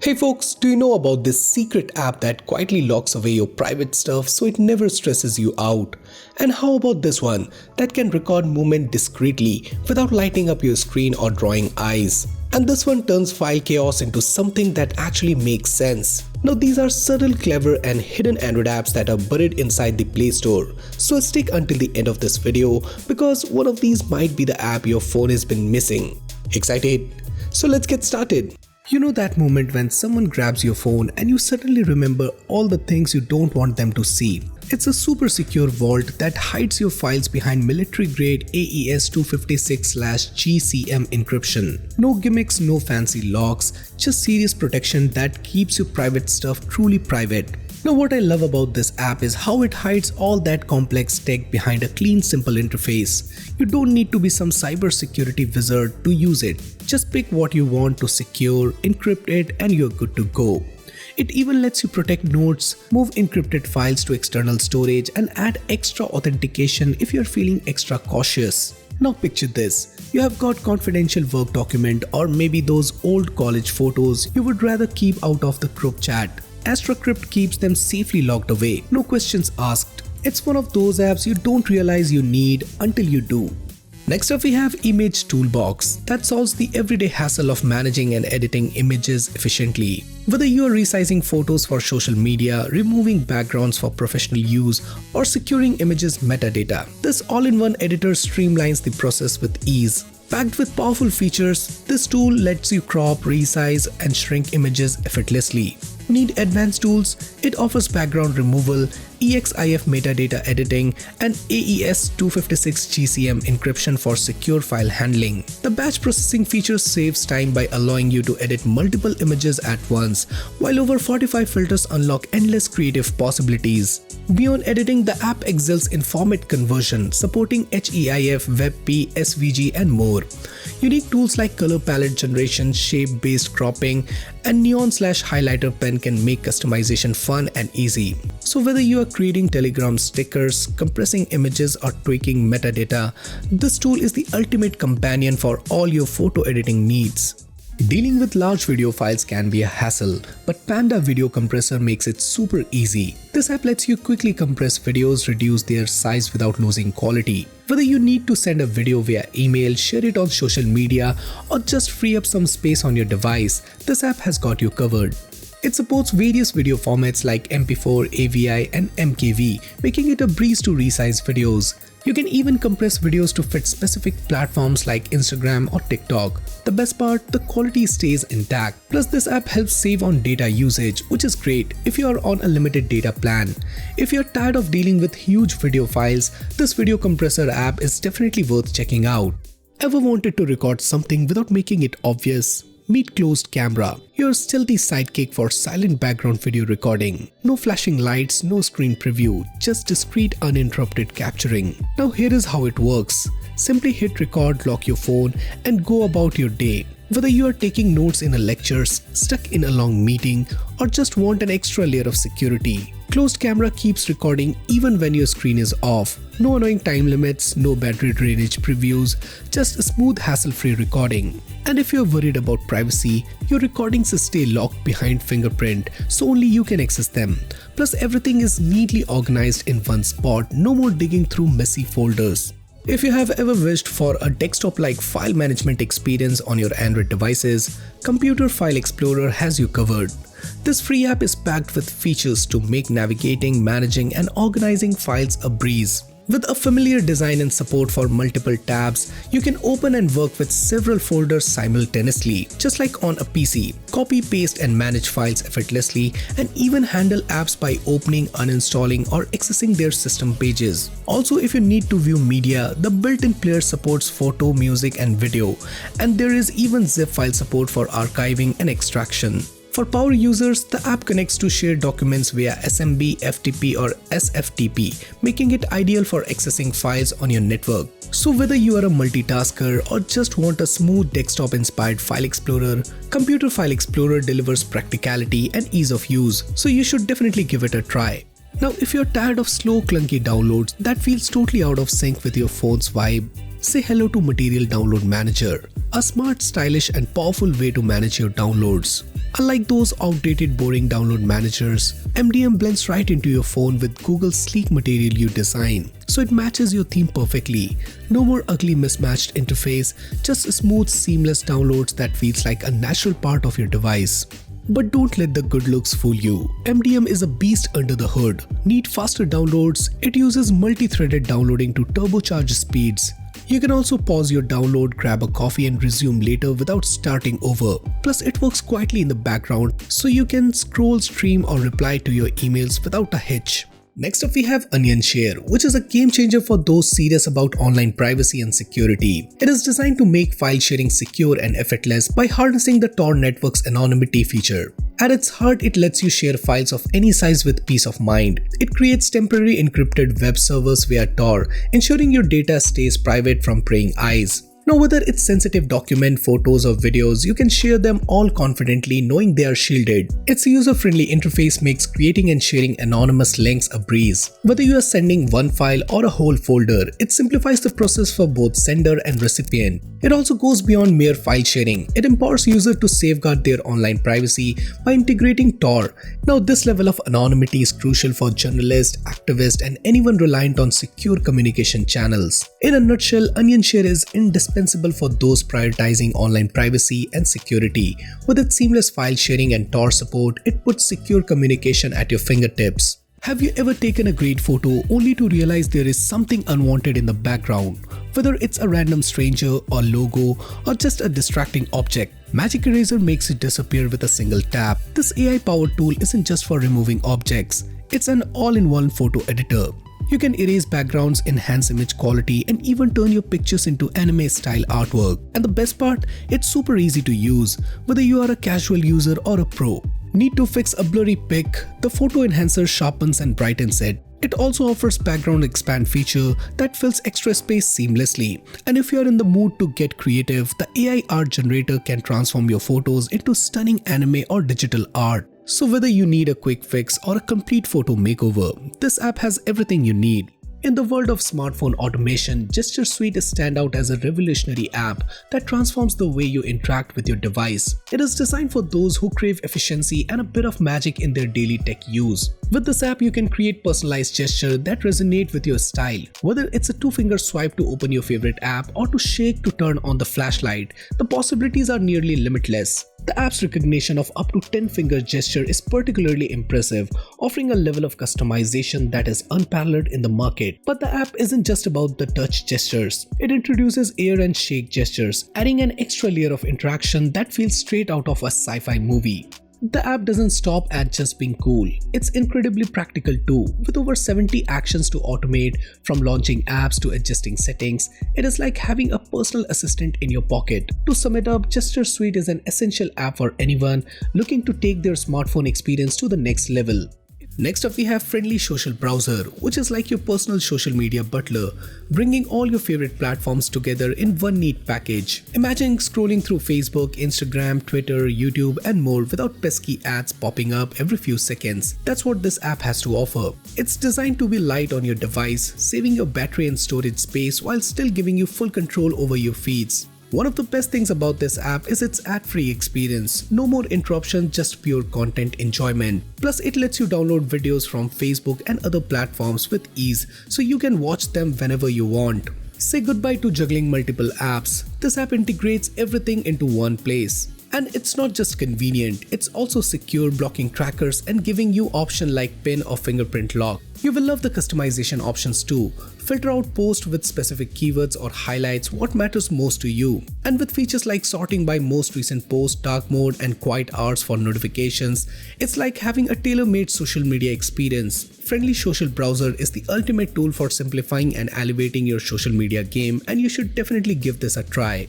Hey folks, do you know about this secret app that quietly locks away your private stuff so it never stresses you out? And how about this one that can record movement discreetly without lighting up your screen or drawing eyes? And this one turns file chaos into something that actually makes sense. Now these are subtle, clever and hidden Android apps that are buried inside the Play Store. So stick until the end of this video because one of these might be the app your phone has been missing. Excited? So let's get started. You know that moment when someone grabs your phone and you suddenly remember all the things you don't want them to see. It's a super secure vault that hides your files behind military-grade AES 256/GCM encryption. No gimmicks, no fancy locks, just serious protection that keeps your private stuff truly private. Now what I love about this app is how it hides all that complex tech behind a clean, simple interface. You don't need to be some cybersecurity wizard to use it. Just pick what you want to secure, encrypt it, and you're good to go. It even lets you protect notes, move encrypted files to external storage, and add extra authentication if you're feeling extra cautious. Now picture this. You have got confidential work document or maybe those old college photos you would rather keep out of the group chat. AstraCrypt keeps them safely locked away, no questions asked. It's one of those apps you don't realize you need until you do. Next up we have Image ToolBox that solves the everyday hassle of managing and editing images efficiently. Whether you are resizing photos for social media, removing backgrounds for professional use, or securing images metadata, this all-in-one editor streamlines the process with ease. Packed with powerful features, this tool lets you crop, resize, and shrink images effortlessly. Need advanced tools? It offers background removal, EXIF metadata editing, and AES 256/GCM encryption for secure file handling. The batch processing feature saves time by allowing you to edit multiple images at once, while over 45 filters unlock endless creative possibilities. Beyond editing, the app excels in format conversion, supporting HEIF, WebP, SVG, and more. Unique tools like color palette generation, shape-based cropping, and neon/highlighter pen can make customization fun and easy. So whether you are creating Telegram stickers, compressing images, or tweaking metadata, this tool is the ultimate companion for all your photo editing needs. Dealing with large video files can be a hassle, but Panda video compressor makes it super easy. This app lets you quickly compress videos, reduce their size without losing quality. Whether you need to send a video via email, share it on social media, or just free up some space on your device, this app has got you covered. It supports various video formats like MP4, AVI, and MKV, making it a breeze to resize videos. You can even compress videos to fit specific platforms like Instagram or TikTok. The best part, the quality stays intact. Plus this app helps save on data usage, which is great if you are on a limited data plan. If you're tired of dealing with huge video files, this video compressor app is definitely worth checking out. Ever wanted to record something without making it obvious? Meet Closed Camera, your stealthy sidekick for silent background video recording. No flashing lights, no screen preview, just discreet uninterrupted capturing. Now here is how it works. Simply hit record, lock your phone, and go about your day. Whether you are taking notes in a lecture, stuck in a long meeting, or just want an extra layer of security, Closed Camera keeps recording even when your screen is off. No annoying time limits, no battery drainage previews, just a smooth hassle-free recording. And if you're worried about privacy, your recordings stay locked behind fingerprint so only you can access them. Plus everything is neatly organized in one spot, no more digging through messy folders. If you have ever wished for a desktop-like file management experience on your Android devices, Computer File Explorer has you covered. This free app is packed with features to make navigating, managing, and organizing files a breeze. With a familiar design and support for multiple tabs, you can open and work with several folders simultaneously, just like on a PC. Copy, paste, and manage files effortlessly, and even handle apps by opening, uninstalling, or accessing their system pages. Also, if you need to view media, the built-in player supports photo, music, and video, and there is even zip file support for archiving and extraction. For power users, the app connects to shared documents via SMB, FTP, or SFTP, making it ideal for accessing files on your network. So whether you are a multitasker or just want a smooth desktop-inspired file explorer, Computer File Explorer delivers practicality and ease of use, so you should definitely give it a try. Now if you're tired of slow, clunky downloads that feels totally out of sync with your phone's vibe, Say hello to Material Download Manager, a smart, stylish and powerful way to manage your downloads. Unlike those outdated, boring download managers, MDM blends right into your phone with Google's sleek Material You design, so it matches your theme perfectly. No more ugly mismatched interface, just smooth, seamless downloads that feels like a natural part of your device. But don't let the good looks fool you. MDM is a beast under the hood. Need faster downloads? It uses multi-threaded downloading to turbocharge speeds. You can also pause your download, grab a coffee and resume later without starting over. Plus it works quietly in the background, so you can scroll, stream or reply to your emails without a hitch. Next up we have Onion Share, which is a game changer for those serious about online privacy and security. It is designed to make file sharing secure and effortless by harnessing the Tor network's anonymity feature. At its heart, it lets you share files of any size with peace of mind. It creates temporary encrypted web servers via Tor, ensuring your data stays private from prying eyes. Now, whether it's sensitive document, photos or videos, you can share them all confidently knowing they are shielded. Its user-friendly interface makes creating and sharing anonymous links a breeze. Whether you are sending one file or a whole folder, it simplifies the process for both sender and recipient. It also goes beyond mere file sharing. It empowers users to safeguard their online privacy by integrating Tor. Now, this level of anonymity is crucial for journalists, activists, and anyone reliant on secure communication channels. In a nutshell, Onion Share is indispensable for those prioritizing online privacy and security. With its seamless file sharing and Tor support, it puts secure communication at your fingertips. Have you ever taken a great photo only to realize there is something unwanted in the background? Whether it's a random stranger or logo or just a distracting object, Magic Eraser makes it disappear with a single tap. This AI-powered tool isn't just for removing objects, it's an all-in-one photo editor. You can erase backgrounds, enhance image quality, and even turn your pictures into anime-style artwork. And the best part, it's super easy to use, whether you are a casual user or a pro. Need to fix a blurry pic? The photo enhancer sharpens and brightens it. It also offers background expand feature that fills extra space seamlessly. And if you're in the mood to get creative, the AI art generator can transform your photos into stunning anime or digital art. So whether you need a quick fix or a complete photo makeover, this app has everything you need. In the world of smartphone automation, Gesture Suite is stand out as a revolutionary app that transforms the way you interact with your device. It is designed for those who crave efficiency and a bit of magic in their daily tech use. With this app, you can create personalized gestures that resonate with your style. Whether it's a two-finger swipe to open your favorite app or to shake to turn on the flashlight, the possibilities are nearly limitless. The app's recognition of up to 10-finger gesture is particularly impressive, offering a level of customization that is unparalleled in the market. But the app isn't just about the touch gestures. It introduces air and shake gestures, adding an extra layer of interaction that feels straight out of a sci-fi movie. The app doesn't stop at just being cool. It's incredibly practical too. With over 70 actions to automate, from launching apps to adjusting settings, it is like having a personal assistant in your pocket. To sum it up, Gesture Suite is an essential app for anyone looking to take their smartphone experience to the next level. Next up we have Friendly Social Browser, which is like your personal social media butler, bringing all your favorite platforms together in one neat package. Imagine scrolling through Facebook, Instagram, Twitter, YouTube and more without pesky ads popping up every few seconds. That's what this app has to offer. It's designed to be light on your device, saving your battery and storage space while still giving you full control over your feeds. One of the best things about this app is its ad-free experience. No more interruption, just pure content enjoyment. Plus, it lets you download videos from Facebook and other platforms with ease, so you can watch them whenever you want. Say goodbye to juggling multiple apps. This app integrates everything into one place. And it's not just convenient, it's also secure, blocking trackers and giving you options like pin or fingerprint lock. You will love the customization options too. Filter out posts with specific keywords or highlights what matters most to you. And with features like sorting by most recent post, dark mode and quiet hours for notifications, it's like having a tailor-made social media experience. Friendly Social Browser is the ultimate tool for simplifying and elevating your social media game, and you should definitely give this a try.